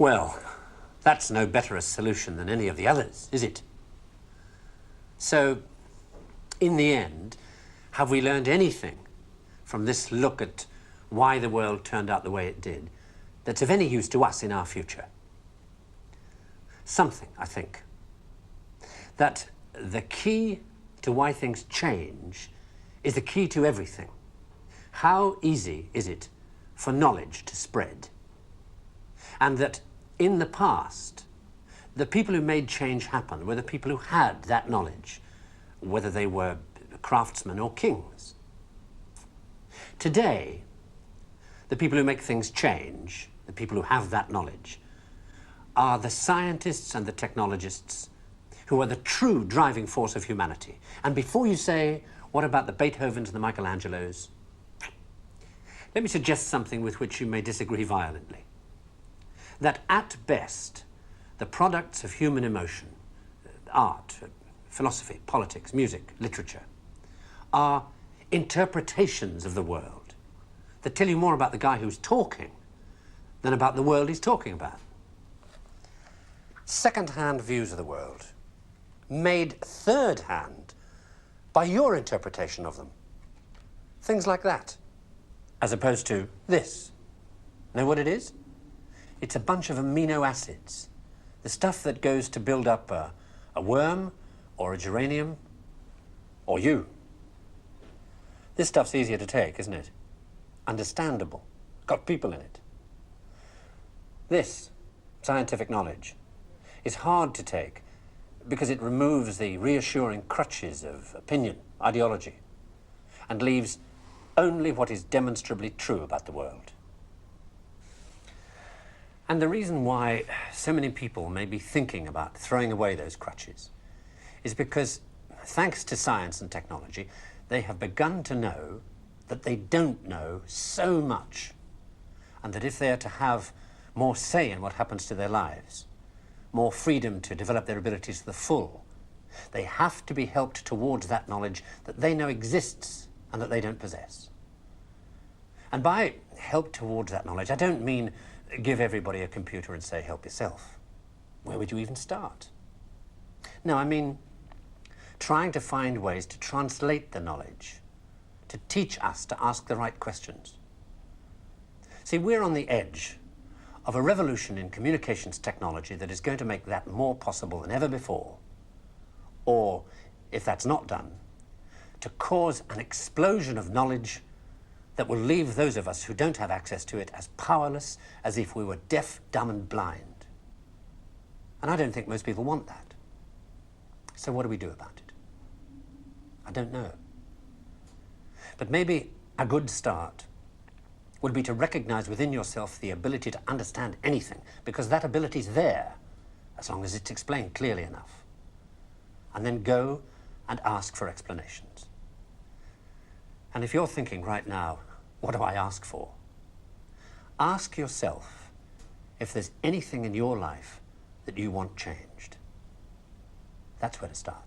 Well, that's no better a solution than any of the others, is it? So, in the end, have we learned anything from this look at why the world turned out the way it did that's of any use to us in our future? Something, I think. That the key to why things change is the key to everything. How easy is it for knowledge to spread? And that in the past, the people who made change happen were the people who had that knowledge, whether they were craftsmen or kings. Today, the people who make things change, the people who have that knowledge, are the scientists and the technologists who are the true driving force of humanity. And before you say, what about the Beethovens and the Michelangelos? Let me suggest something with which you may disagree violently. That at best, the products of human emotion, art, philosophy, politics, music, literature, are interpretations of the world that tell you more about the guy who's talking than about the world he's talking about. Second-hand views of the world, made third-hand by your interpretation of them. Things like that, as opposed to this. Know what it is? It's a bunch of amino acids, the stuff that goes to build up a worm or a geranium or you. This stuff's easier to take, isn't it? Understandable, got people in it. This scientific knowledge is hard to take because it removes the reassuring crutches of opinion, ideology, and leaves only what is demonstrably true about the world. And the reason why so many people may be thinking about throwing away those crutches is because, thanks to science and technology, they have begun to know that they don't know so much, and that if they are to have more say in what happens to their lives, more freedom to develop their abilities to the full, they have to be helped towards that knowledge that they know exists and that they don't possess. And by help towards that knowledge, I don't mean give everybody a computer and say, help yourself. Where would you even start? No, I mean trying to find ways to translate the knowledge, to teach us to ask the right questions. See, we're on the edge of a revolution in communications technology that is going to make that more possible than ever before. Or, if that's not done, to cause an explosion of knowledge that will leave those of us who don't have access to it as powerless as if we were deaf, dumb, and blind. And I don't think most people want that. So what do we do about it? I don't know. But maybe a good start would be to recognize within yourself the ability to understand anything, because that ability is there, as long as it's explained clearly enough. And then go and ask for explanations. And if you're thinking right now, what do I ask for? Ask yourself if there's anything in your life that you want changed. That's where to start.